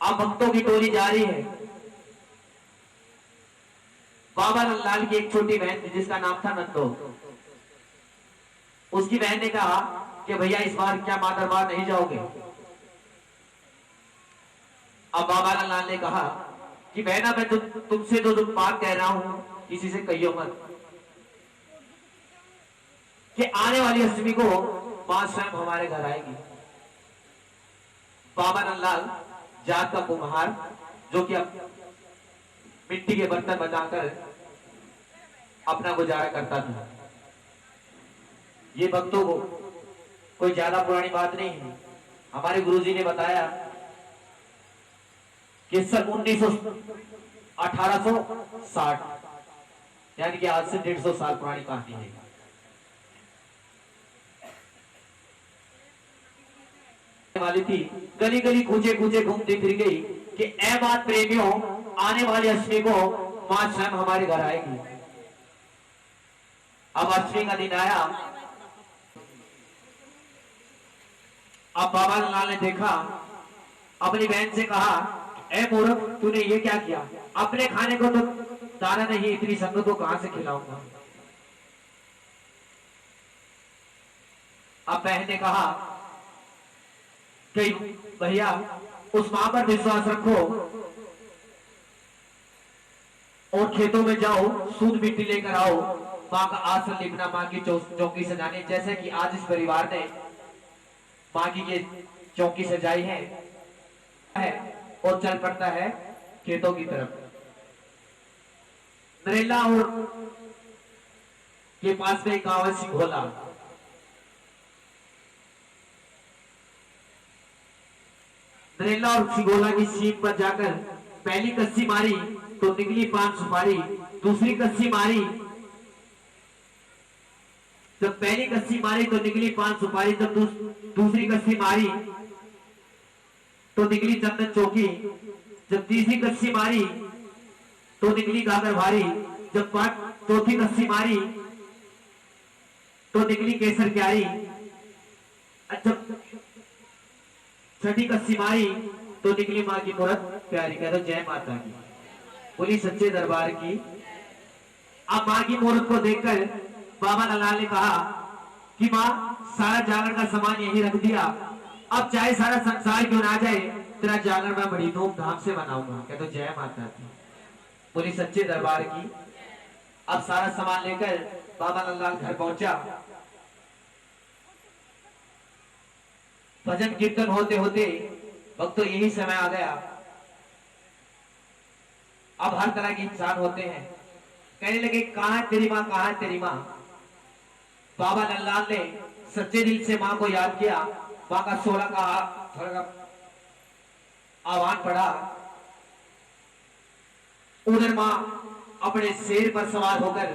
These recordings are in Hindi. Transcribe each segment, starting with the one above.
अब भक्तों की टोली जा रही है। बाबा नंदलाल की एक छोटी बहन थी जिसका नाम था नंदो। उसकी बहन ने कहा कि भैया इस बार क्या मां दरबार नहीं जाओगे। अब बाबा नंदलाल ने कहा कि बहना मैं तुमसे जो बात कह रहा हूं किसी से कहियो मत, कि आने वाली अष्टमी को मां स्वयं हमारे घर आएगी। बाबा नंदलाल जात का कुम्हार जो कि मिट्टी के बर्तन बनाकर अपना गुजारा करता था। ये भक्तों को कोई ज्यादा पुरानी बात नहीं है। हमारे गुरुजी ने बताया कि सन 1860 यानी कि आज से 150 साल पुरानी कहानी है। वाली थी गली गली कूचे कूचे घूमती फिर गई कि ऐ बात प्रेमियों, आने वाली अष्टमी को मां स्वयं हमारे घर आएगी। अब अष्टमी का दिन आया। अब बाबा लाल ने देखा, अपनी बहन से कहा, ऐ मूर्ख तूने ये क्या किया, अपने खाने को तो दाना नहीं, इतनी संगत को कहां से खिलाऊंगा। अब बहन ने कहा कि भैया उस मां पर विश्वास रखो और खेतों में जाओ, सूद मिट्टी लेकर आओ, मां का आसन लिपना, मां की चौकी सजाने, जैसे कि आज इस परिवार ने मां की ये चौकी सजाई है और चल पड़ता है खेतों की तरफ। नरेला और के पास में एक गांव है सिंघोला। नरेला और सिंघोला की सीट पर जाकर पहली कस्सी मारी तो निकली पान सुपारी, दूसरी कस्सी मारी, जब पहली कस्सी मारी तो निकली पान सुपारी, जब दूसरी कस्सी मारी तो निकली चंदन चौकी, जब तीसरी कस्सी मारी तो निकली गागर भारी, जब चौथी कस्सी मारी तो निकली केसर क्यारी, जब छठी कस्सी मारी तो निकली मां की मूरत प्यारी। कह दो जय माता की, बोली सच्चे दरबार की। अब मां की मूरत को देखकर बाबा नंदलाल ने कहा कि मां सारा जागरण का सामान यही रख दिया, अब चाहे सारा संसार क्यों ना जाए, तेरा जागरण मैं बड़ी धूमधाम से मनाऊंगा। कह दो जय माता की, बोली सच्चे दरबार की। अब सारा सामान लेकर बाबा नंदलाल घर पहुंचा। भजन कीर्तन होते होते वक्त तो यही समय आ गया। अब हर तरह के इंसान होते हैं, कहने लगे कहां तेरी मां, कहां तेरी मां। बाबा नंदलाल ने सच्चे दिल से मां को याद किया। मां का 16 का आह्वान पड़ा। उधर मां अपने शेर पर सवार होकर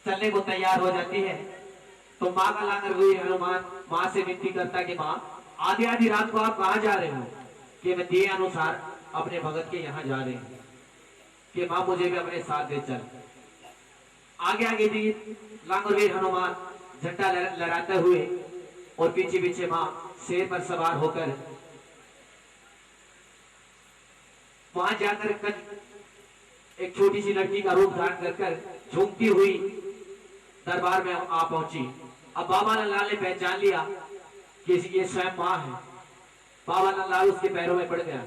चलने को तैयार हो जाती है तो मां का लाकर हुई हनुमान मां से विनती करता कि मां आधी आधी रात को आप कहां जा रहे हो, कि मैं दिए अनुसार अपने भगत के यहां जा रहे हैं, कि मां मुझे भी अपने साथ दे चल। आगे आगे दी लांगरवीर हनुमान झंडा लहराते हुए और पीछे पीछे मां शेर पर सवार होकर वहां जाकर एक छोटी सी लड़की का रूप धारण कर झूमती हुई दरबार में आ पहुंची। अब बाबा नंदलाल ने पहचान लिया कि ये स्वयं मां है। बाबा नंदलाल उसके पैरों में पड़ गया।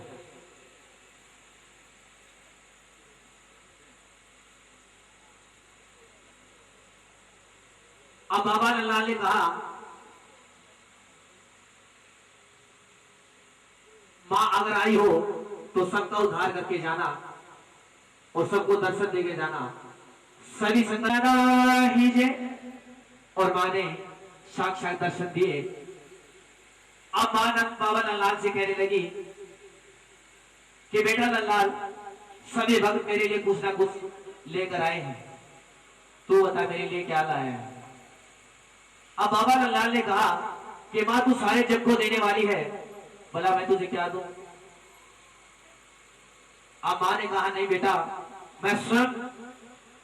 अब बाबा नंदलाल ने कहा मां अगर आई हो तो सबका उद्धार करके जाना और सबको दर्शन देके जाना। सभी संगत हीजे और मां ने साक्षात दर्शन दिए। अब मां बाबा नंदलाल से कहने लगी कि बेटा नंदलाल, सभी भक्त मेरे लिए कुछ ना कुछ लेकर आए हैं, तू बता मेरे लिए क्या लाया है। अब बाबा नंदलाल ने कहा कि मां तू सारे जग को देने वाली है, भला मैं तुझे क्या दूं। अब मां ने कहा नहीं बेटा, मैं स्वयं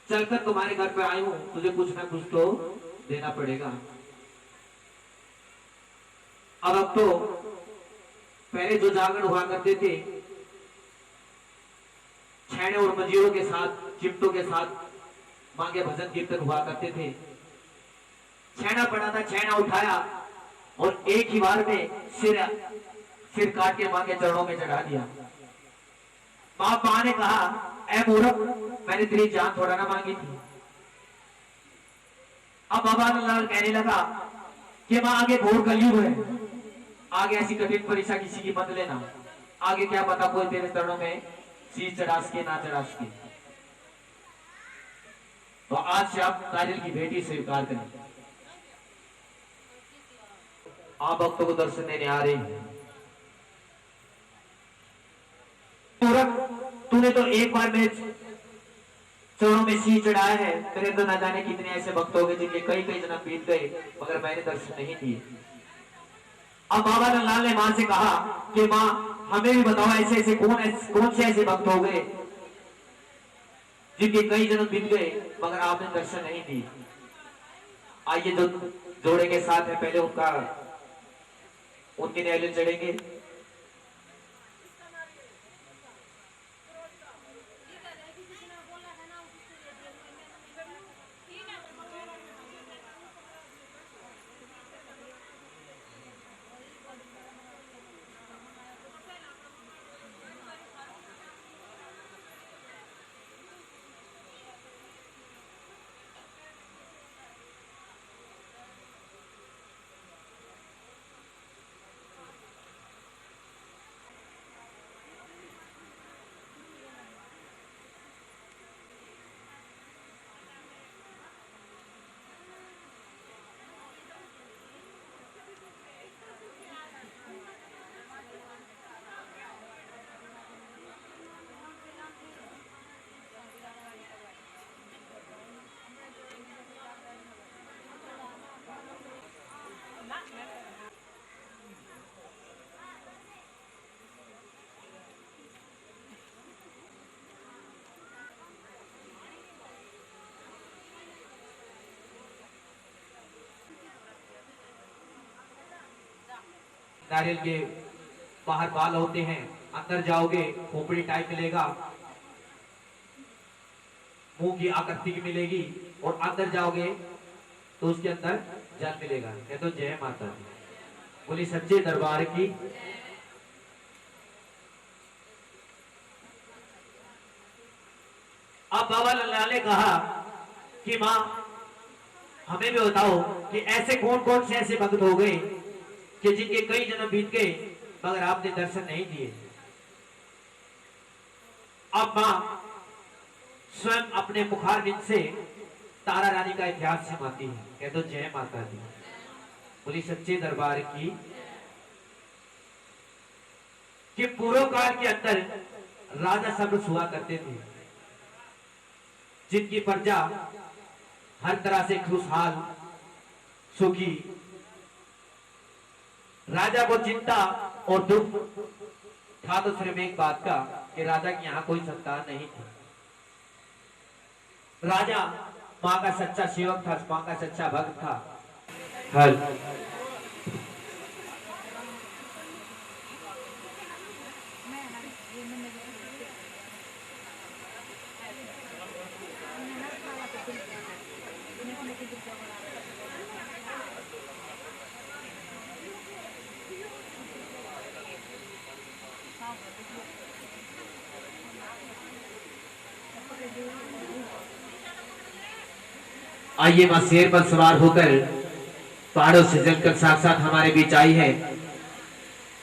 चलकर तुम्हारे घर पे आई हूं, तुझे कुछ ना कुछ तो देना पड़ेगा। अब तो पहले जो जागरण हुआ करते थे छैने और मंजीरों के साथ, चिमटों के साथ मां के भजन कीर्तन हुआ करते थे। छैना पड़ा था, छैना उठाया और एक ही बार में सिर सिर काट के मां के चरणों में चढ़ा दिया। मां ने कहा, ऐ मूर्ख, मैंने तेरी जान थोड़ा ना मांगी थी। अब बाबा लाल कहने लगा कि मां आगे घोर कलयुग है, आगे ऐसी कठिन परीक्षा किसी की मत लेना, आगे क्या पता कोई तेरे चरणों में शीश चढ़ा सके ना चढ़ा सके। तो आज से आप नारियल की भेंट स्वीकार करें। आप भक्तों को दर्शन देने आ रहे हैं। तूने तो एक बार मेरे चरणों में शीश चढ़ाया है, तेरे तो न जाने कितने ऐसे भक्त हो गए जिनके कई कई जन्म बीत गए मगर मैंने दर्शन नहीं दिए। अब बाबा लाल ने मां से कहा कि मां हमें भी बताओ ऐसे ऐसे कौन से ऐसे भक्त हो गए जिनके कई जन्म बीत गए मगर आपने दर्शन नहीं दी। आइए जो जोड़े के साथ है पहले उनके नारियल चढ़ेंगे। नारियल के बाहर बाल होते हैं, अंदर जाओगे खोपड़ी टाइप मिलेगा, मुंह की आकृति की मिलेगी और अंदर जाओगे तो उसके अंदर जल मिलेगा। ये तो जय माता दी बोली सच्चे दरबार की। अब बाबा लाल ने कहा कि मां हमें भी बताओ कि ऐसे कौन कौन से ऐसे भक्त हो गए कि जिनके कई जन्म बीत गए मगर आपने दर्शन नहीं दिए। अब मां स्वयं अपने मुखारविंद से तारा रानी का इतिहास सुनाती है। कह दो जय माता दी बोली सच्चे दरबार की। कि पूर्व काल के अंदर राजा सब हुआ करते थे जिनकी प्रजा हर तरह से खुशहाल सुखी। राजा को चिंता और दुख था तो सिर्फ एक बात का कि राजा की यहां कोई संतान नहीं थी। राजा मां का सच्चा सेवक था, मां का सच्चा भक्त था। हल आइए मां शेर पर सवार होकर पहाड़ों से जलकर साक्षात हमारे बीच आई है।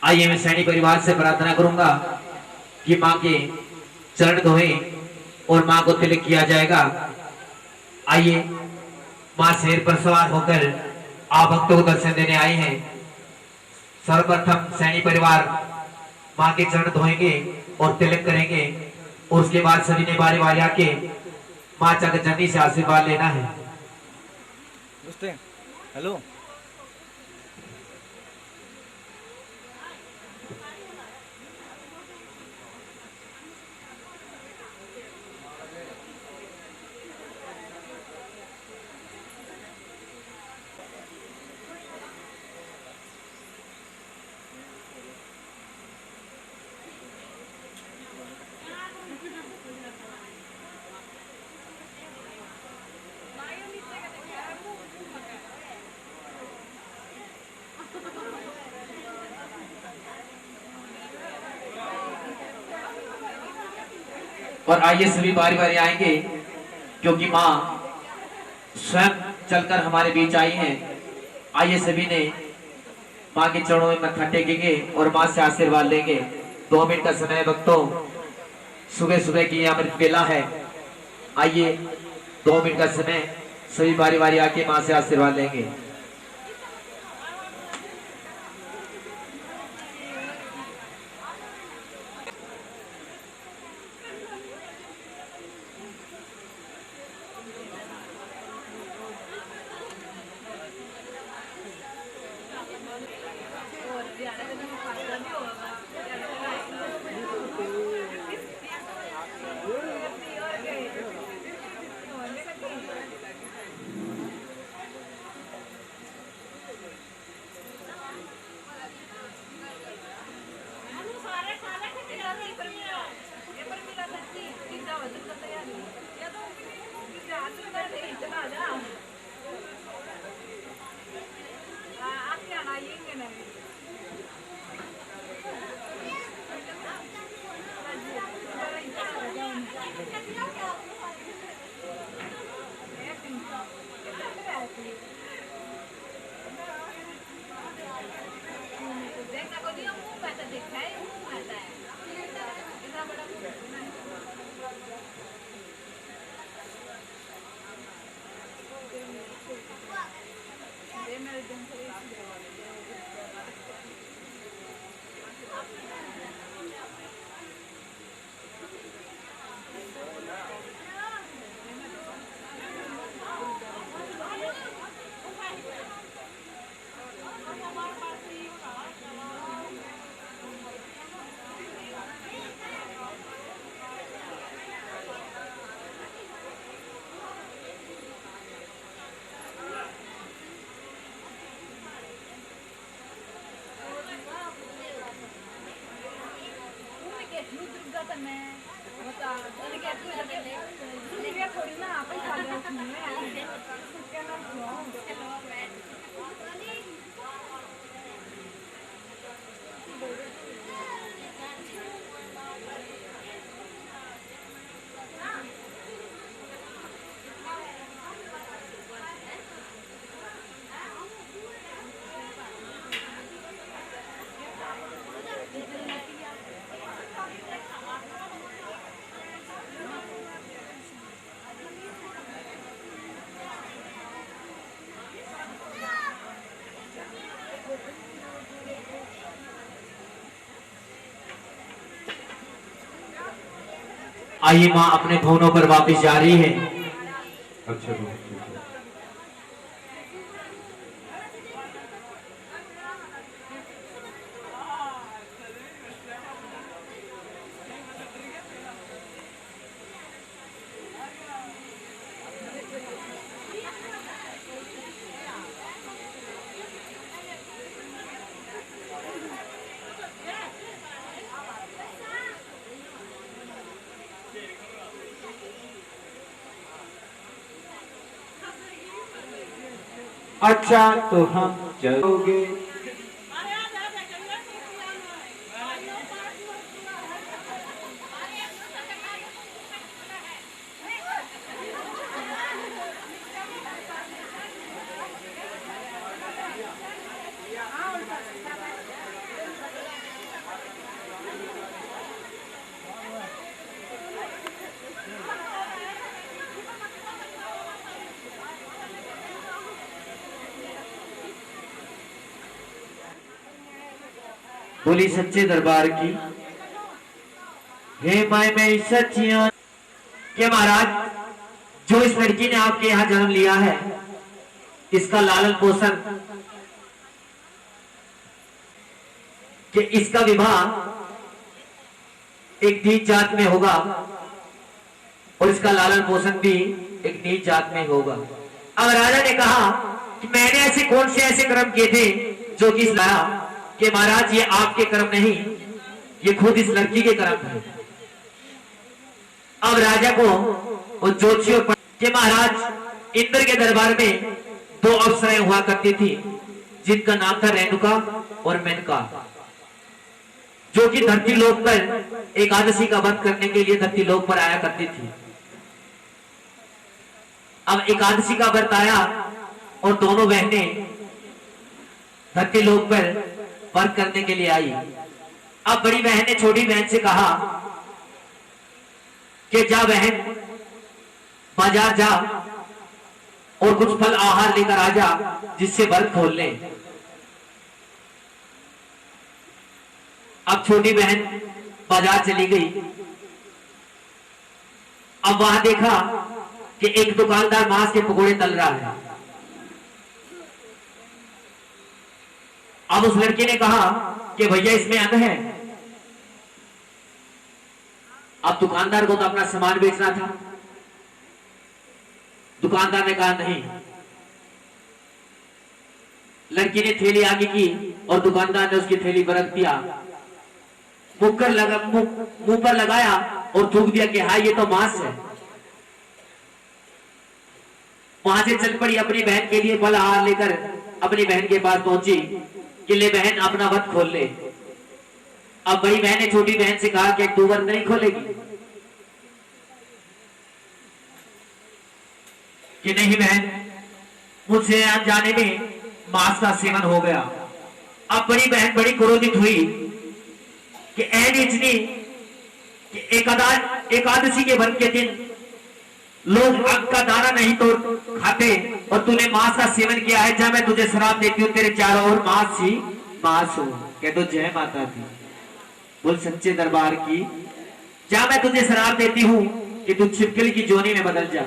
आइए मैं सैनी परिवार से प्रार्थना करूंगा कि मां के चरण धोए और मां को तिलक किया जाएगा। आइए मां शेर पर सवार होकर आप भक्तों को दर्शन देने आए हैं। सर्वप्रथम सैनी परिवार मां के चरण धोएंगे और तिलक करेंगे और उसके बाद सभी ने बारी बारी आके मां जगतजननी से आशीर्वाद लेना है। हेलो और आइए सभी बारी बारी आएंगे, क्योंकि माँ स्वयं चलकर हमारे बीच आई हैं। आइए सभी ने माँ के चरणों में मत्था टेकेंगे और माँ से आशीर्वाद लेंगे। 2 मिनट का समय भक्तों, सुबह सुबह की अमृत बेला है। आइए 2 मिनट का समय, सभी बारी बारी आके माँ से आशीर्वाद लेंगे। आइए माँ अपने भवनों पर वापस जा रही है। अच्छा अच्छा, तो हम चलोगे। बोली सच्चे दरबार की हे माय में सच्चियां के महाराज, जो इस लड़की ने आपके यहाँ जन्म लिया है, इसका लालन पोषण, कि इसका विवाह एक नीच जात में होगा और इसका लालन पोषण भी एक नीच जात में होगा। अब राजा ने कहा कि मैंने ऐसे कौन से ऐसे कर्म किए थे जो कि लाया, कि महाराज ये आपके कर्म नहीं, ये खुद इस लड़की के कर्म है। अब राजा को वो ज्योतिषियों के महाराज इंद्र के दरबार में 2 अप्सराएं हुआ करती थी, जिनका नाम था रेणुका और मेनका। जो कि धरती लोक पर एकादशी का व्रत करने के लिए धरती लोक पर आया करती थी। अब एकादशी का व्रत आया और दोनों बहनें धरती लोक पर व्रत करने के लिए आई। अब बड़ी बहन ने छोटी बहन से कहा कि जा बहन, बाजार जा और कुछ फल आहार लेकर आ जा, जिससे व्रत खोल ले। अब छोटी बहन बाजार चली गई। अब वहां देखा कि एक दुकानदार मांस के पकोड़े तल रहा है। अब उस लड़की ने कहा कि भैया इसमें अंग है। अब दुकानदार को तो अपना सामान बेचना था। दुकानदार ने कहा नहीं। लड़की ने थैली आगे की और दुकानदार ने उसकी थैली पर रख दिया, मुंह पर लगाया और थूक दिया कि हाँ ये तो मांस है। वहां से चल पड़ी, अपनी बहन के लिए फल आहार लेकर अपनी बहन के पास पहुंची कि ले बहन अपना व्रत खोल ले। अब बड़ी बहन ने छोटी बहन से कहा कि तू व्रत नहीं खोलेगी? कि नहीं बहन, मुझसे अनजाने में मांस का सेवन हो गया। अब बड़ी बहन बड़ी क्रोधित हुई कि इतनी एकादशी के व्रत के दिन लोग अंग का दाना नहीं तो खाते और तूने मांस का सेवन किया है। जब मैं तुझे शराब देती हूँ, तेरे चारों ओर मांस ही मांस हो। कह दो जय माता दी, बोल सच्चे दरबार की। जब मैं तुझे शराब देती हूँ कि तू छिपकली की जोनी में बदल जा।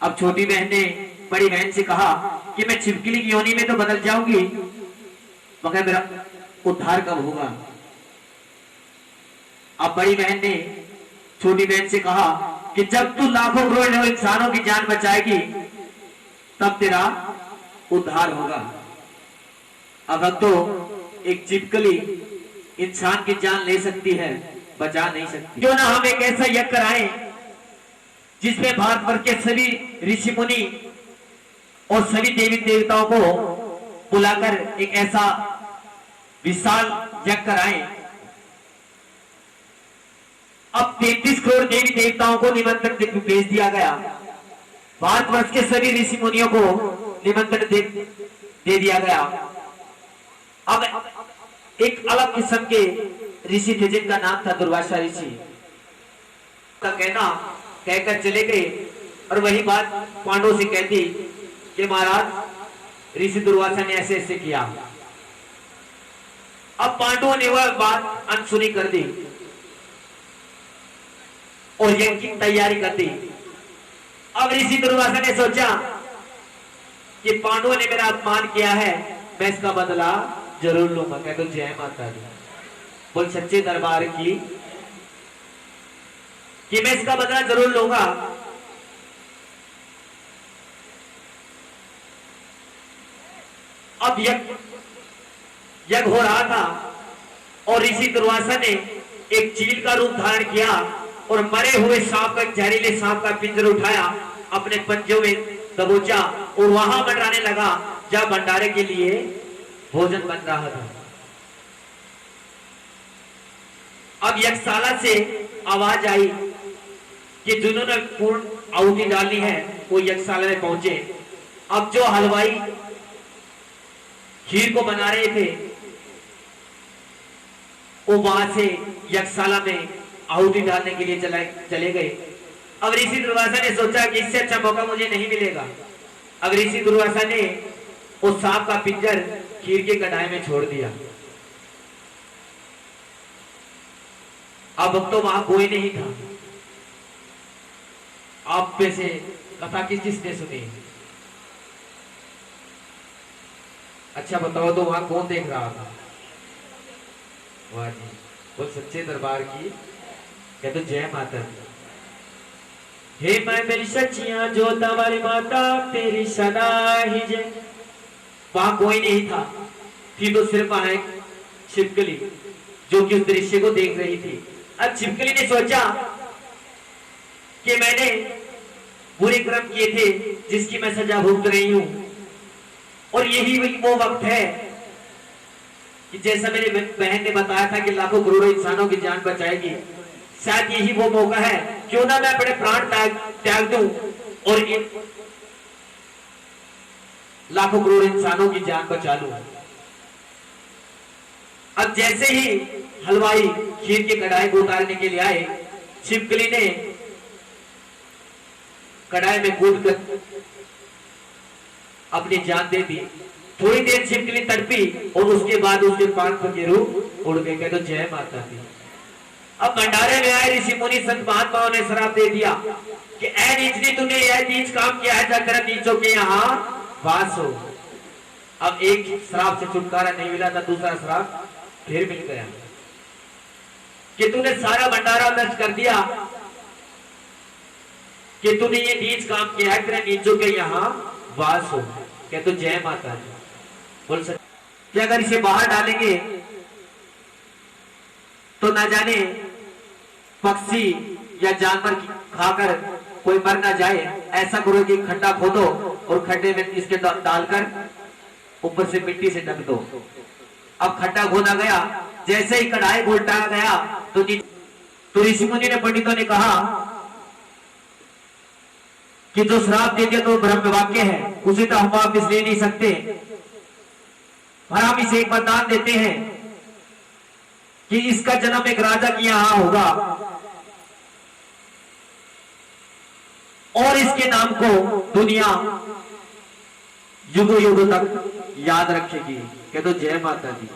अब छोटी बहन ने बड़ी बहन से कहा कि मैं छिपकली की योनी में तो बदल जाऊंगी, मगर मेरा उद्धार कब होगा? अब बड़ी बहन ने छोटी बहन से कहा कि जब तू लाखों करोड़ों इंसानों की जान बचाएगी तब तेरा उद्धार होगा। अब तो एक छिपकली इंसान की जान ले सकती है, बचा नहीं सकती। क्यों ना हम एक ऐसा यज्ञ कराएं जिसमें भारतवर्ष के सभी ऋषि मुनि और सभी देवी देवताओं को बुलाकर एक ऐसा विशाल यज्ञ कराएं। अब 33 करोड़ देवी देवताओं को निमंत्रण भेज दिया गया। भारतवर्ष के सभी ऋषि मुनियों को निमंत्रण दे दिया गया। अब एक अलग किस्म के ऋषि थे जिनका नाम था दुर्वासा ऋषि। का कहना कहकर चले गए और वही बात पांडवों से कहती कि महाराज ऋषि दुर्वासा ने ऐसे ऐसे किया। अब पांडवों ने वह बात अनसुनी कर दी और यज्ञ की तैयारी कर दी। अब ऋषि दुर्वासा ने सोचा कि पांडवों ने मेरा अपमान किया है, मैं इसका बदला जरूर लूंगा। कहते जय माता दी, बोल सच्चे दरबार की, कि मैं इसका बदला जरूर लूंगा। अब यज्ञ हो रहा था और ऋषि दुर्वासा ने एक चील का रूप धारण किया और मरे हुए सांप का, जहरीले सांप का पिंजर उठाया, अपने पंजों में दबोचा और वहां मंडराने लगा जहां भंडारे के लिए भोजन बन रहा था। अब यज्ञशाला से आवाज आई कि जिन्होंने पूर्ण आहुति डालनी है वो यज्ञशाला में पहुंचे। अब जो हलवाई खीर को बना रहे थे वो वहां से यज्ञशाला में आहुति डालने के लिए चले गए। अब ऋषि दुर्वासा ने सोचा कि इससे अच्छा मौका मुझे नहीं मिलेगा। अब ऋषि दुर्वासा ने उस सांप का पिंजर खीर के कढ़ाई में छोड़ दिया। अब तो वहां कोई नहीं था। आप में से कथा किसने सुनी? अच्छा बताओ तो वहां कौन देख रहा था? वाह जी, वो सच्चे दरबार की। कहते जय माता दी। हे मैं मेरी सच्चियां जो तुम्हारी माता तेरी सदा ही जय। वहां कोई नहीं था, थी तो सिर्फ वहां एक छिपकली जो कि उस दृश्य को देख रही थी। अब छिपकली ने सोचा कि मैंने बुरे कर्म किए थे जिसकी मैं सजा भुगत रही हूं और यही वो वक्त है कि जैसा मेरी बहन ने बताया था कि लाखों करोड़ों इंसानों की जान बचाएगी, शायद यही वो मौका है, क्यों ना मैं अपने प्राण त्याग दूं और इन लाखों करोड़ इंसानों की जान बचा लूं। अब जैसे ही हलवाई खीर की कढ़ाई को उतारने के लिए आए, छिपकली ने कढ़ाई में कूदकर अपनी जान दे दी। थोड़ी देर छिपकली तड़पी और उसके बाद उसके पांव के रूह उड़ गए। कहते जय माता दी। अब भंडारे में आए ऋषि मुनि संत महात्माओं ने श्राप दे दिया कि ऐ नीचनी, तूने यह नीच काम किया है, जाकर नीचों के यहाँ वास हो। अब एक श्राप से छुटकारा नहीं मिला था, दूसरा श्राप फिर मिल गया कि तूने सारा भंडारा नष्ट कर दिया, कि तूने ये नीच काम किया है, तेरे नीचों के यहाँ वास हो। कहते जय माता दी। बोल सकते कि अगर इसे बाहर डालेंगे तो ना जाने पक्षी या जानवर खाकर कोई मर ना जाए, ऐसा करो कि खड्डा खोदो और खड्डे में इसके डालकर ऊपर से मिट्टी से ढक दो। अब खड्डा खोदा गया, जैसे ही कढ़ाई को उल्टाया गया तो ऋषि मुनि ने, पंडितों ने कहा कि जो श्राप दे दिया तो ब्रह्म वाक्य है, उसे तो हम वापस ले नहीं सकते, और हम इसे एक वरदान देते हैं कि इसका जन्म एक राजा के यहां होगा और इसके नाम को दुनिया युगों युगों तक याद रखेगी। कह दो जय माता दी।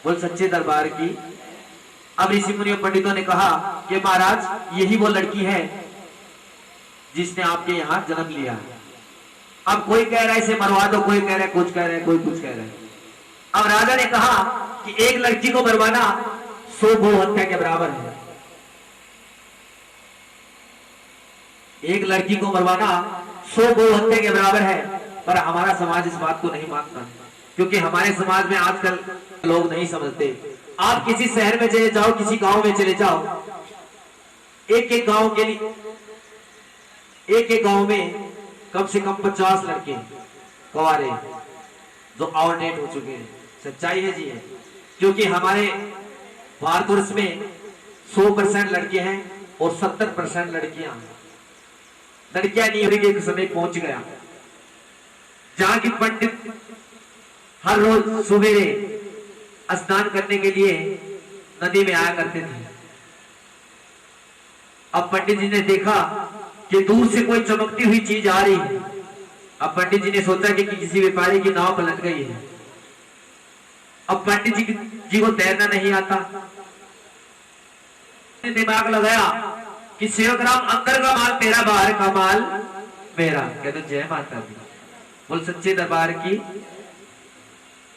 बोल सच्चे दरबार की। अब ऋषि मुनि पंडितों ने कहा कि महाराज यही वो लड़की है जिसने आपके यहां जन्म लिया है। अब कोई कह रहा है इसे मरवा दो, कोई कह रहा है कुछ कह रहा है, कोई कुछ कह रहा है। अब राजा ने कहा कि एक लड़की को मरवाना 100 गौ हत्या के बराबर है। एक लड़की को मरवाना 100 गौ हत्या के बराबर है, पर हमारा समाज इस बात को नहीं मानता, क्योंकि हमारे समाज में आजकल लोग नहीं समझते। आप किसी शहर में चले जाओ, किसी गांव में चले जाओ, एक एक गांव के लिए एक एक गांव में कम से कम 50 लड़के कुंवारे जो आउट डेट हो चुके हैं। सच्चाई है जी है, क्योंकि हमारे भारतवर्ष में 100% लड़के हैं और 70% लड़कियां नहीं होने के समय पहुंच गया, जहां की पंडित हर रोज सुबेरे स्नान करने के लिए नदी में आया करते थे। अब पंडित जी ने देखा कि दूर से कोई चमकती हुई चीज आ रही है। अब पंडित जी ने सोचा कि किसी व्यापारी की नाव पलट गई है। अब पंडित जी को तैरना नहीं आता, दिमाग लगाया कि सेवकराम अंदर का माल तेरा, बाहर का माल मेरा। कहते जय माता दी। बोल सच्चे दरबार की।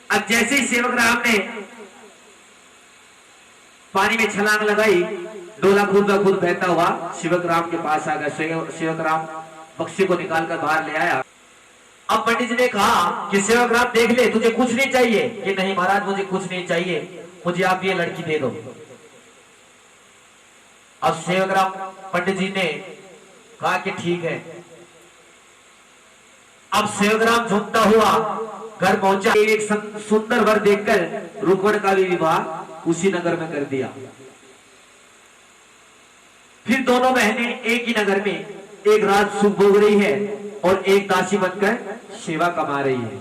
अब जैसे ही सेवकराम ने पानी में छलांग लगाई, डोला खुद ब खुद बहता हुआ सेवकराम के पास आ गया। सेवकराम बक्से को निकालकर बाहर ले आया। अब पंडित जी ने कहा कि सेवकराम देख ले, तुझे कुछ नहीं चाहिए? कि नहीं महाराज मुझे कुछ नहीं चाहिए, मुझे आप ये लड़की दे दो। अब सेवकराम पंडित जी ने कहा कि ठीक है। अब सेवकराम झुमता हुआ घर पहुंचा। एक सुंदर वर देखकर रुक्मण का भी विवाह उसी नगर में कर दिया। फिर दोनों बहनें एक ही नगर में एक रात सुख भोग रही है और एक दासी बनकर सेवा कमा रही है।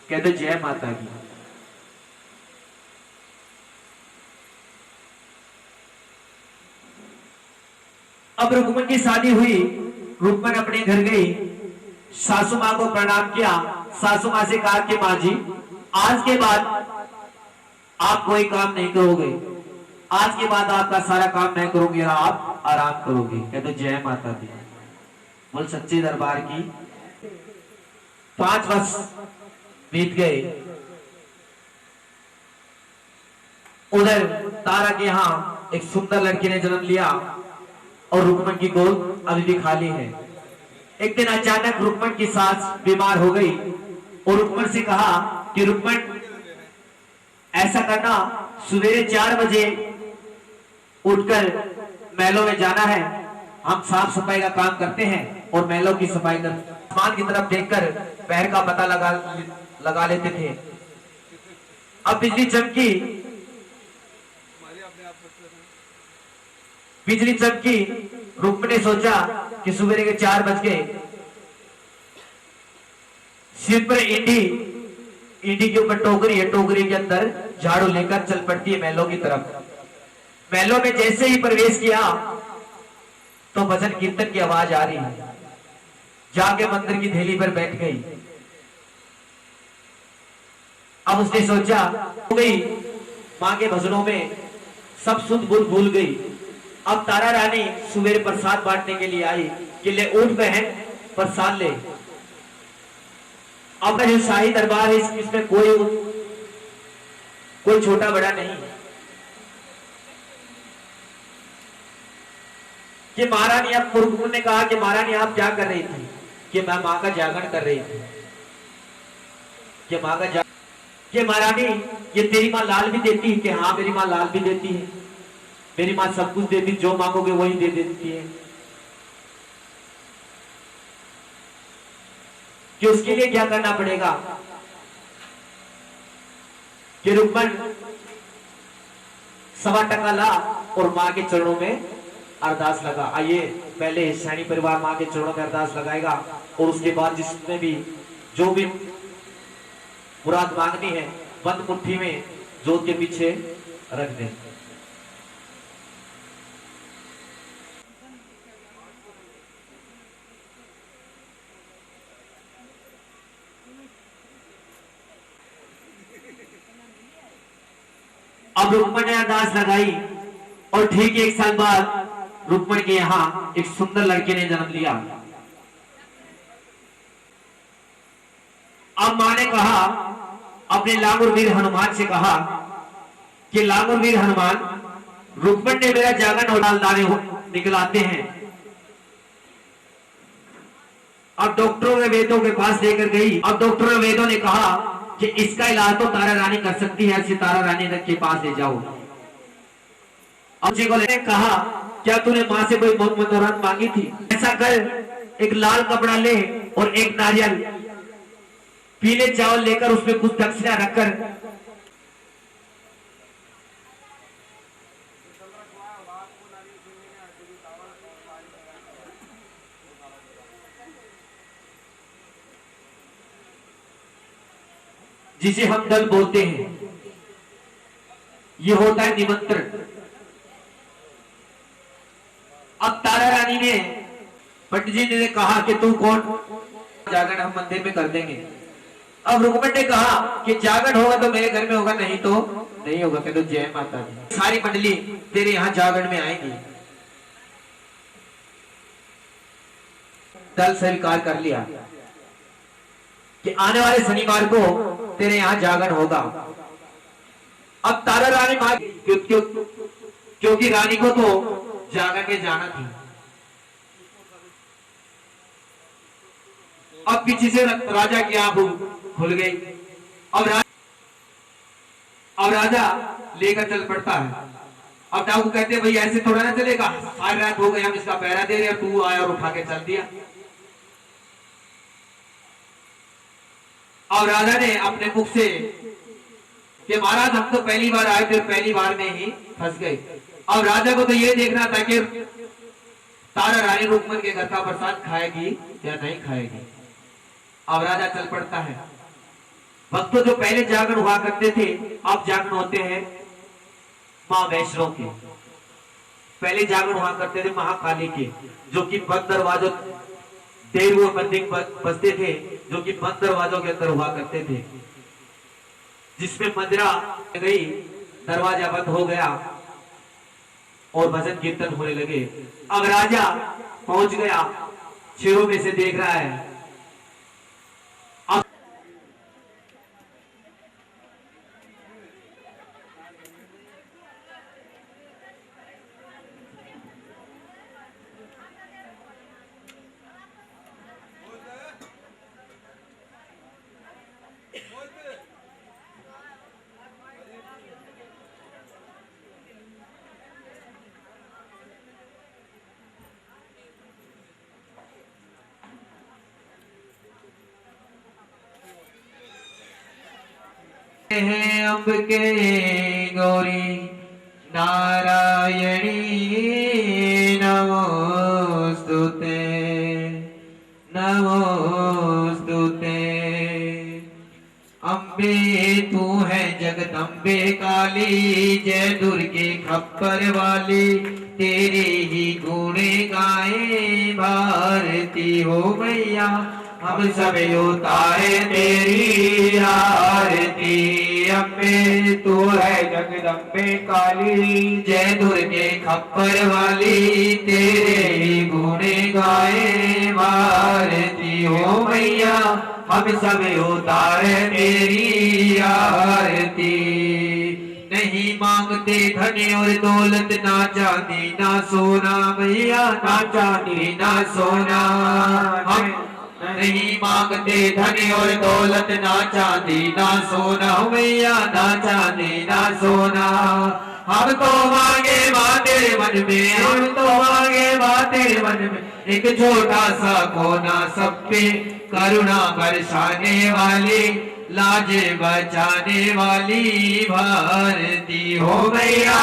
कहते जय माता की। अब रुक्मण की शादी हुई। रुक्मण अपने घर गई, सासू मां को प्रणाम किया। सासू मां से कहा कि मां जी, आज के बाद आप कोई काम नहीं करोगे, आज के बाद आपका सारा काम मैं करूंगी और आप आराम करोगे। कहते जय माता दी। बोल सच्चे दरबार की। 5 वर्ष बीत गए। उधर तारा के यहाँ एक सुंदर लड़की ने जन्म लिया और रुक्मण की गोद अभी भी खाली है। एक दिन अचानक रुक्मण की सास बीमार हो गई और रुक्मण से कहा कि रुक्मण ऐसा करना, सवेरे 4 बजे उठकर महलों में जाना है, हम साफ सफाई का काम करते हैं और महलों की सफाई कर। आसमान की तरफ देखकर पैर का पता लगा लेते थे। अब बिजली चमकी, बिजली चमकी। रुक्मिणी ने सोचा कि सवेरे के 4 बज गए। सिर पर ईंटी, ईंटी के ऊपर टोकरी है, टोकरी के अंदर झाड़ू लेकर चल पड़ती है महलों की तरफ। महलों में जैसे ही प्रवेश किया तो भजन कीर्तन की आवाज आ रही है। जाके मंदिर की थैली पर बैठ गई। अब उसने सोचा हो गई, मां के भजनों में सब सुध बुध भूल गई। अब तारा रानी सवेरे प्रसाद बांटने के लिए आई कि ले उठ बहन प्रसाद ले। अब जो शाही दरबार है इसमें कोई छोटा बड़ा नहीं। कि महारानी, अब मुर्मू ने कहा कि महारानी आप क्या कर रही थी? कि मैं मां का जागरण कर रही थी। कि मां का जागरण, कि महारानी ये तेरी मां लाल भी देती है? कि हाँ मेरी मां लाल भी देती है, मेरी मां सब कुछ देती, जो मांगोगे वही दे देती है। कि उसके लिए क्या करना पड़ेगा? कि रुक्मण 1.25 टका ला और मां के चरणों में अरदास लगा। आइए पहले सैनी परिवार मां के चरणों में अरदास लगाएगा और उसके बाद जिसने भी जो भी मुराद मांगनी है बंद मुट्ठी में जोत के पीछे रख दे। अब रुक्मण ने अरदास लगाई और ठीक 1 साल बाद रुक्मण के यहाँ एक सुंदर लड़के ने जन्म लिया। अब मां ने कहा, अपने लांगुर वीर हनुमान से कहा कि लांगुर वीर हनुमान, रुक्मण ने मेरा जागरण और दाने निकलाते हैं। अब डॉक्टरों ने वेदों के पास लेकर गई। अब डॉक्टरों ने वेदों ने कहा कि इसका इलाज तो तारा रानी कर सकती है, ऐसी तारा रानी के पास ले जाओ। अब जी को कहा, क्या तूने मां से कोई मनोरथ मांगी थी? ऐसा कर, एक लाल कपड़ा ले और एक नारियल, पीले चावल लेकर उसमें कुछ दक्षिणा रखकर जिसे हम दल बोलते हैं, ये होता है निमंत्रण। अब तारा रानी ने, पंडित जी ने कहा कि तू कौन? जागरण हम मंदिर में कर देंगे। अब रुक्मण ने कहा कि जागरण होगा तो मेरे घर में होगा, नहीं तो नहीं होगा। कहते जय माता दी, सारी मंडली तेरे यहाँ जागरण में आएंगी। दल स्वीकार कर लिया कि आने वाले शनिवार को तेरे यहाँ जागरण होगा। अब तारा रानी मां, क्योंकि रानी को तो जागरण में जाना थी। अब पीछे से राजा की आंख खुल गई। अब राजा लेकर चल पड़ता है। अब डाकू कहते भाई ऐसे थोड़ा ना चलेगा, सारी रात हो गई हम इसका पहरा दे रहे हैं, तू आया और उठा के चल दिया। और राजा ने अपने मुख से कि महाराज हम तो पहली बार आए थे, पहली बार में ही फंस गए। अब राजा को तो ये देखना था कि तारा रानी रुक्मण के घर का प्रसाद खाएगी या नहीं खाएगी। अब राजा चल पड़ता है। भक्तों जो पहले जागरण हुआ करते थे, अब जागरण होते हैं मां वैष्णो के। पहले जागरण हुआ करते थे महाकाली के, जो कि बंद दरवाजों, 13वें मंदिर बसते थे, जो कि बंद दरवाजों के अंदर हुआ करते थे। जिसमें मंदिरा गई, दरवाजा बंद हो गया और भजन कीर्तन होने लगे। अब राजा पहुंच गया, शेरों में से देख रहा है। है अम्बिके गौरी नारायणी नमोस्तुते नमोस्तुते। अम्बे तू है जगदम्बे काली, जय दुर्गे खप्पर वाली, तेरे ही गुण गाए भारती हो मैया। हम सब उतारे तेरी आरती। अम्बे तू है जगदम्बे काली, जय दुर्गे खप्पर वाली, तेरे ही गुण गाए भारती हो मैया। हम सब उतारे तेरी आरती। नहीं मांगते धन और दौलत, ना चांदी ना सोना मैया, ना चांदी ना सोना। हम नहीं मांगते धन और दौलत, ना चांदी ना सोना मैया, ना चांदी ना सोना। हम तो मांगे मां तेरे मन में, हम तो मांगे मां तेरे मन में, एक छोटा सा कोना, सब पे करुणा बरसाने वाली, लाज बचाने वाली भारती हो मैया।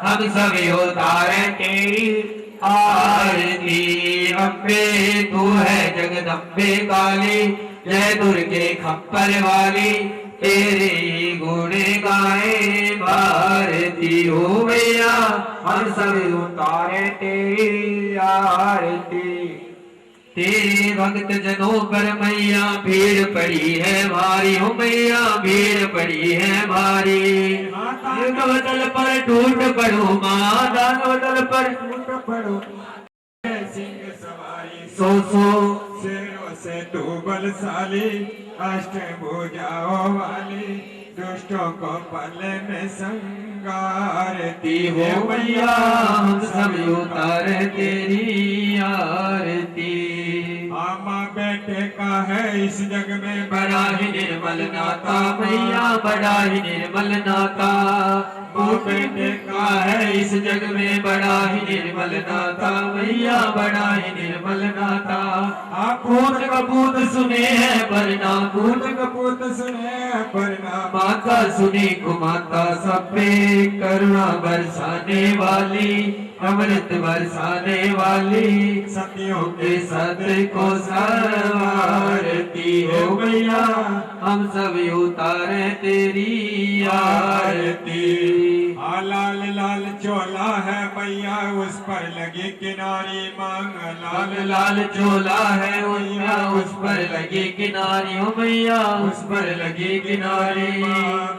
हम सब उतारे तेरी आरती। अम्बे तू है जगदम्बे काली, जय दुर्गे खप्पर वाली, तेरे गुण गाए भारती हो मैया। हम सब उतारे तेरी आरती। तेरे भक्त जनों पर मैया भीड़ पड़ी है भारी हो मैया, भीड़ पड़ी है भारी। दानवदल पर टूट पड़ो माँ, दानवदल पर टूट पड़ो। सिंह सवारी सो सो शेरों से तू बलशाली, अष्टभुजाओं वाली, दुष्टों को पल में संगारती हो मैया। हम सब उतारे तेरी आरती। आमा बेटे का है इस जग में बड़ा ही निर्मल नाता मैया, बड़ा ही निर्मल नाता। वो बेटे का है इस जग में बड़ा ही निर्मल नाता मैया, बड़ा ही निर्मल नाता। पूत कपूत सुने हैं वरना, पूत कपूत सुने परना, माता सुनी कुमाता, सब पे करुणा बरसाने वाली, अमृत बरसाने वाली, सतियों के सत्य को संवारती हो मैया। हम सब उतारे तेरी आरती। लाल लाल चोला है मैया, उस पर लगी किनारी मांग, लाल लाल चोला है मैया, उस पर लगी किनारी हो मैया, उस पर लगी किनारी।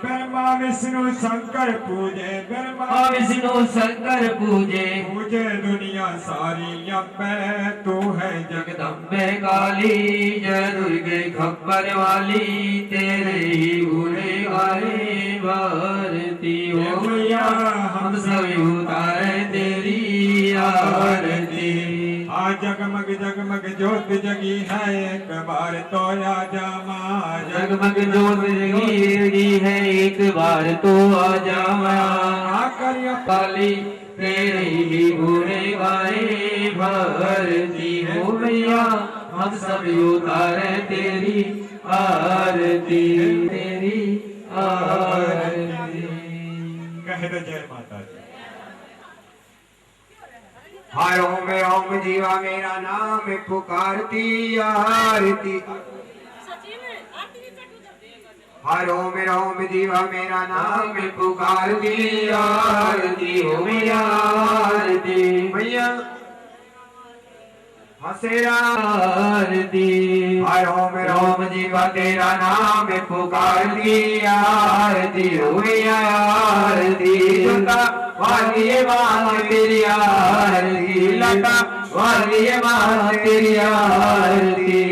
ब्रह्मा विष्णु शंकर पूजे, ब्रह्मा विष्णु शंकर पूजे, पूजे दुनिया सारी। अम्बे तू है जगदम्बे काली, जय दुर्गे खप्पर वाली, तेरे ही गुण गाए भारती हो मैया। हम सब उतारे तेरी आरती। आज जगमग जगमग ज्योत जगी है, एक बार तो आ जा माँ। जगमग ज्योत जगी है, एक बार तो आ जा माँ। काली तेरे ही गुण गाए भारती हो मैया। हम सब उतारे तेरी आरती, तेरी आरती। कह दो जय माता दी। हाय ओम ओम जीवा मेरा नाम पुकारती आरती। हाय ओम ओम जीवा मेरा नाम पुकारती आरती हो मैया आरती मैया। हसेरा आरती। हाय ओम ओम जीवा तेरा नाम पुकारती आरती हो मैया आरती। वाली माँ तेरी आरती, लता वाली माँ तेरी आरती।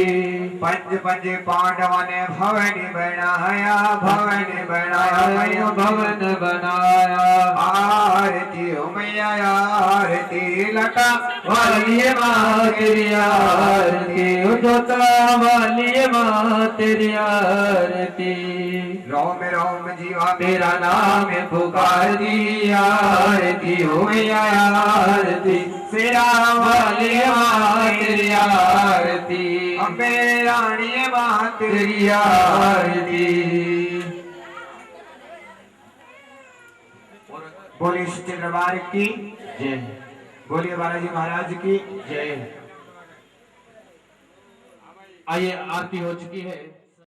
पंच पंच पांडवों ने भवन बनाया, भवन बनाया, भवन बनाया। आरती हो मैया आरती, लता वाली माँ तेरी आरती, जोता वाली माँ तेरी आरती। रोम रोम जीवा तेरा नाम पुकार दी आरती हो मैया आरती। सेरा वाली माँ तेरी आरती, अम्बे रानी माँ तेरी आरती। बोलिए सच्चे दरबार की जय। बोलिए बालाजी महाराज की जय। आइए आरती हो चुकी है।